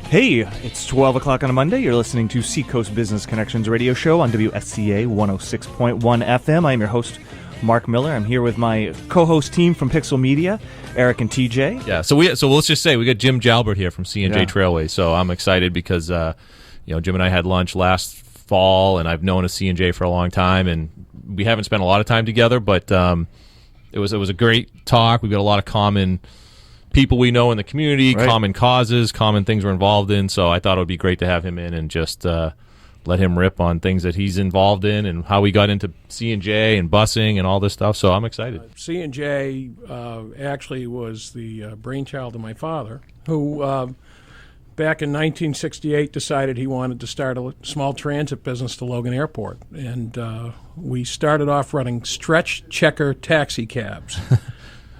Hey, it's 12 o'clock on a Monday. You're listening to Seacoast Business Connections radio show on WSCA 106.1 FM. I'm your host, Mark Miller. I'm here with my co-host team from Pixel Media, Erik and TJ. Yeah, so let's just say we got Jim Jalbert here from C&J Trailways. So I'm excited because Jim and I had lunch last fall, and I've known a C&J for a long time, and we haven't spent a lot of time together, but it was a great talk. We've got a lot of common people we know in the community, right. Common causes, common things we're involved in. So I thought it would be great to have him in and just let him rip on things that he's involved in and how we got into C&J and busing and all this stuff. So I'm excited. C&J actually was the brainchild of my father, who back in 1968 decided he wanted to start a small transit business to Logan Airport. And we started off running stretch checker taxi cabs.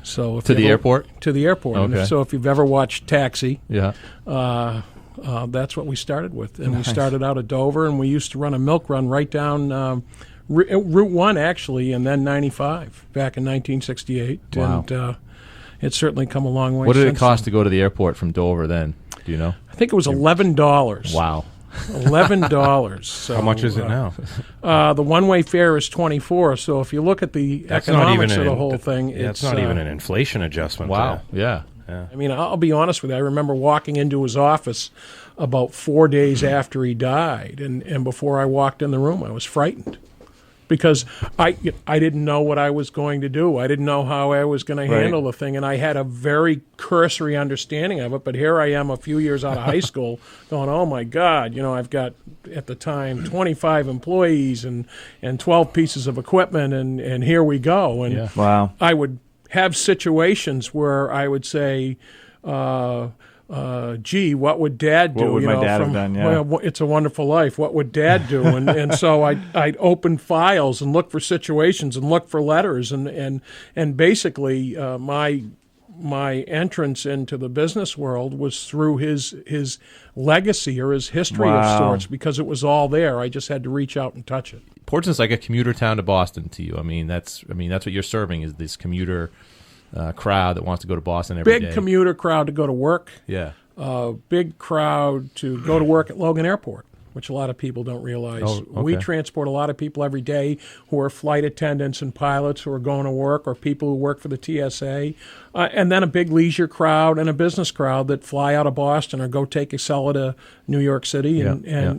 So to the airport? To the airport. Okay. So if you've ever watched Taxi, yeah, that's what we started with. And we started out at Dover, and we used to run a milk run right down Route 1, actually, and then 95 back in 1968. Wow. And it's certainly come a long way. What did it cost to go to the airport from Dover then? Do you know? I think it was $11. Wow. $11. So, how much is it now? The one-way fare is $24. So if you look at the economics of the whole thing, it's not even an inflation adjustment. Wow. Yeah. I mean, I'll be honest with you. I remember walking into his office about 4 days after he died, and before I walked in the room, I was frightened because I didn't know what I was going to do. I didn't know how I was going to handle the thing, and I had a very cursory understanding of it. But here I am a few years out of high school going, oh, my God, I've got, at the time, 25 employees and 12 pieces of equipment, and here we go. And Wow. I would have situations where I would say, gee, what would Dad do? What would my dad have done? Yeah. Well, It's a Wonderful Life. What would Dad do? And so I'd open files and look for situations and look for letters and basically my entrance into the business world was through his legacy or his history of sorts, because it was all there. I just had to reach out and touch it. Portland's like a commuter town to Boston to you. I mean that's what you're serving is this commuter crowd that wants to go to Boston every day. Big commuter crowd to go to work. Yeah. Big crowd to go to work at Logan Airport, which a lot of people don't realize. Oh, okay. We transport a lot of people every day who are flight attendants and pilots who are going to work, or people who work for the TSA, and then a big leisure crowd and a business crowd that fly out of Boston or go take Acela to New York City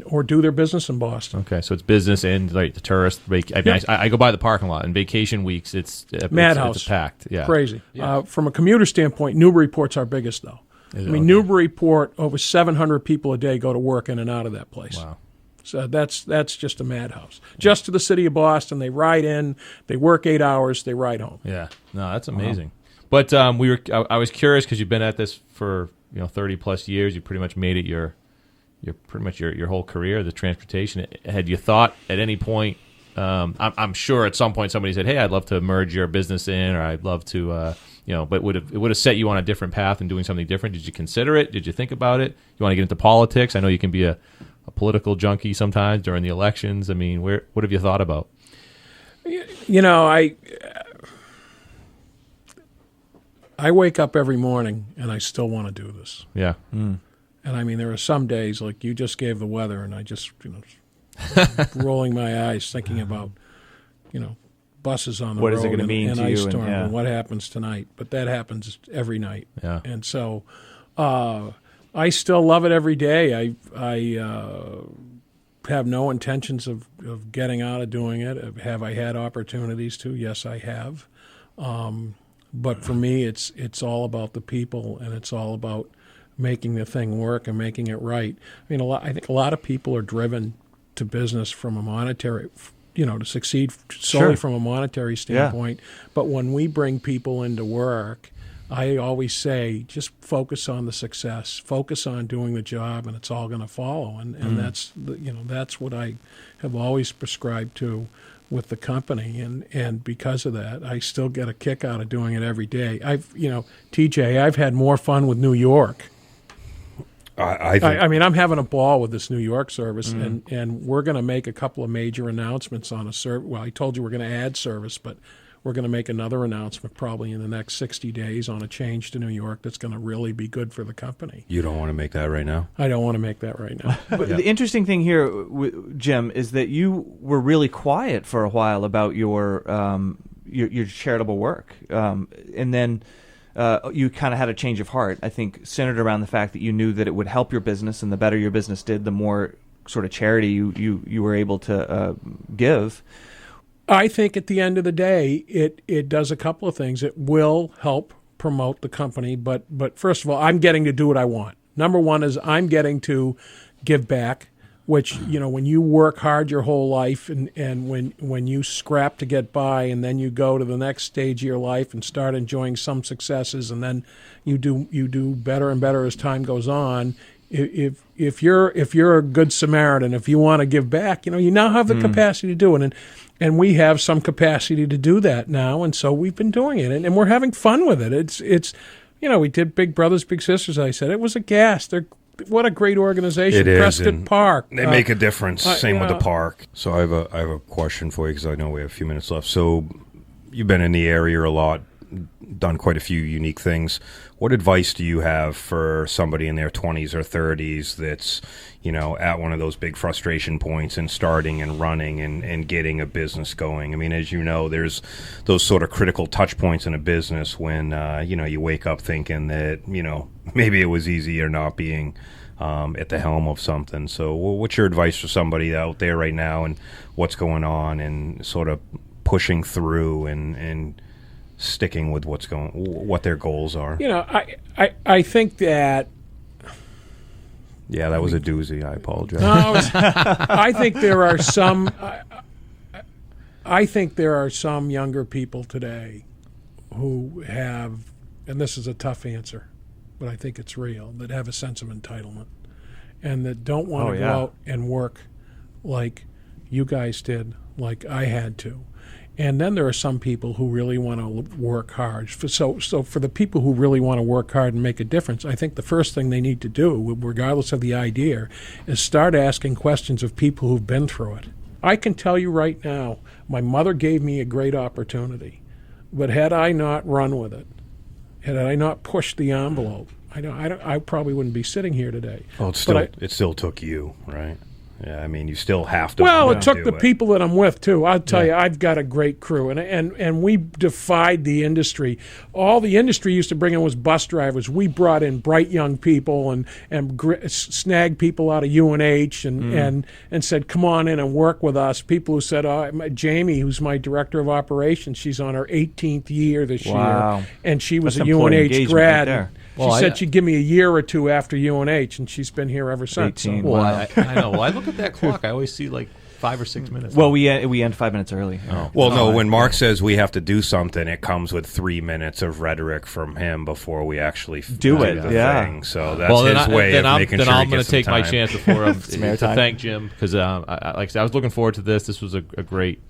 or do their business in Boston. Okay, so it's business and like the tourist. I go by the parking lot, and vacation weeks, it's madhouse. It's packed. Yeah, crazy. Yeah. From a commuter standpoint, Newburyport's our biggest, though. Newburyport, over 700 people a day go to work in and out of that place. Wow. So that's just a madhouse. Just to the city of Boston, they ride in, they work 8 hours, they ride home. Yeah, no, that's amazing. But I was curious because you've been at this for 30 plus years. You pretty much made it your whole career, the transportation. Had you thought at any point? I'm sure at some point somebody said, "Hey, I'd love to merge your business in," or "I'd love to." But it would have set you on a different path and doing something different. Did you consider it? Did you think about it? You want to get into politics? I know you can be a political junkie sometimes during the elections. I mean, what have you thought about? I wake up every morning and I still want to do this. Yeah. And I mean, there are some days like you just gave the weather, and I just rolling my eyes thinking about buses on the what road is it going to mean and to ice you storm and what happens tonight. But that happens every night. Yeah. And so I still love it every day. I have no intentions of getting out of doing it. Have I had opportunities to? Yes, I have. But for me, it's all about the people, and it's all about making the thing work and making it right. I mean, I think a lot of people are driven to business from a monetary, to succeed solely from a monetary standpoint. Yeah. But when we bring people into work, I always say, just focus on the success, focus on doing the job, and it's all going to follow. And that's what I have always prescribed to with the company, and because of that, I still get a kick out of doing it every day. TJ, I've had more fun with New York. I mean, I'm having a ball with this New York service, and we're going to make a couple of major announcements on a service. Well, I told you we're going to add service, but we're going to make another announcement probably in the next 60 days on a change to New York that's going to really be good for the company. You don't want to make that right now? I don't want to make that right now. But the interesting thing here, Jim, is that you were really quiet for a while about your charitable work, and then you kind of had a change of heart, I think, centered around the fact that you knew that it would help your business, and the better your business did, the more sort of charity you were able to give. I think at the end of the day, it does a couple of things. It will help promote the company, but first of all, I'm getting to do what I want. Number one is I'm getting to give back, which, when you work hard your whole life and when you scrap to get by and then you go to the next stage of your life and start enjoying some successes and then you do better and better as time goes on. If you're a good Samaritan, if you want to give back, you now have the capacity to do it. And we have some capacity to do that now, and so we've been doing it, and we're having fun with it. It's we did Big Brothers Big Sisters. I said it was a gas. What a great organization, Preston Park. They make a difference. Same with the park. So I have a question for you because I know we have a few minutes left. So you've been in the area a lot, done quite a few unique things. What advice do you have for somebody in their 20s or 30s that's, at one of those big frustration points and starting and running and getting a business going? I mean, as you know, there's those sort of critical touch points in a business when, you wake up thinking that, maybe it was easier not being at the helm of something. So what's your advice for somebody out there right now and what's going on and sort of pushing through and sticking with what their goals are? I think that. Yeah, that was a doozy. I apologize. No, I think there are some. I think there are some younger people today who have, and this is a tough answer, but I think it's real, that have a sense of entitlement, and that don't want to go out and work like you guys did, like I had to. And then there are some people who really want to work hard. So for the people who really want to work hard and make a difference, I think the first thing they need to do, regardless of the idea, is start asking questions of people who've been through it. I can tell you right now, my mother gave me a great opportunity, but had I not run with it, had I not pushed the envelope, I probably wouldn't be sitting here today. Well, it still took you, right? Yeah, I mean, you still have to. Well, it took the people that I'm with too. I'll tell you, I've got a great crew, and we defied the industry. All the industry used to bring in was bus drivers. We brought in bright young people and snagged people out of UNH and said, "Come on in and work with us." People who said, "Jamie, who's my director of operations, she's on her 18th year this year, and she was a UNH grad." Right, she said she'd give me a year or two after UNH, and she's been here ever since. 18. Well, I know. Well, I look at that clock. I always see like 5 or 6 minutes. Well, we end 5 minutes early. Oh. Well, no, when Mark says we have to do something, it comes with 3 minutes of rhetoric from him before we actually do it. Yeah. Thing. So that's his way of making sure I'm going to take my chance before to time. thank Jim because, like I said, I was looking forward to this. This was a great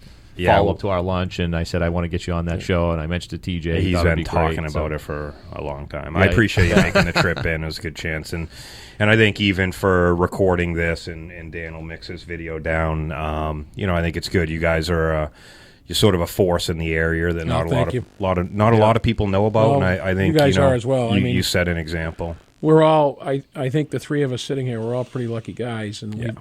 follow-up to our lunch, and I said I want to get you on that show, and I mentioned to TJ. He's been talking about it for a long time. I appreciate you making the trip in. It was a good chance, and I think even for recording this, and Dan will mix this video down, I think it's good. You guys are you're sort of a force in the area that not a lot of people know about, and I think you guys are as well. You set an example. We're all, I think the three of us sitting here, we're all pretty lucky guys, and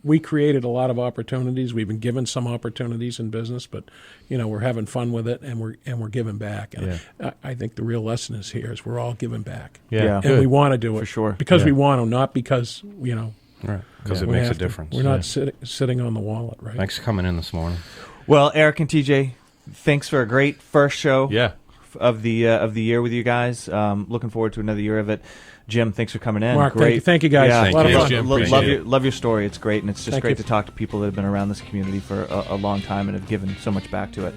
we created a lot of opportunities. We've been given some opportunities in business, but we're having fun with it, and we're giving back. And I think the real lesson is we're all giving back. Yeah, and we want to do it for sure because we want to, not because right, because it makes a difference. We're not sitting on the wallet, right? Thanks for coming in this morning. Well, Erik and TJ, thanks for a great first show. Yeah. Of the year with you guys. Looking forward to another year of it. Jim, thanks for coming in. Mark, great. thank you guys. Yeah, thank you, Jim. Love your story. It's great, and it's just great to talk to people that have been around this community for a long time and have given so much back to it.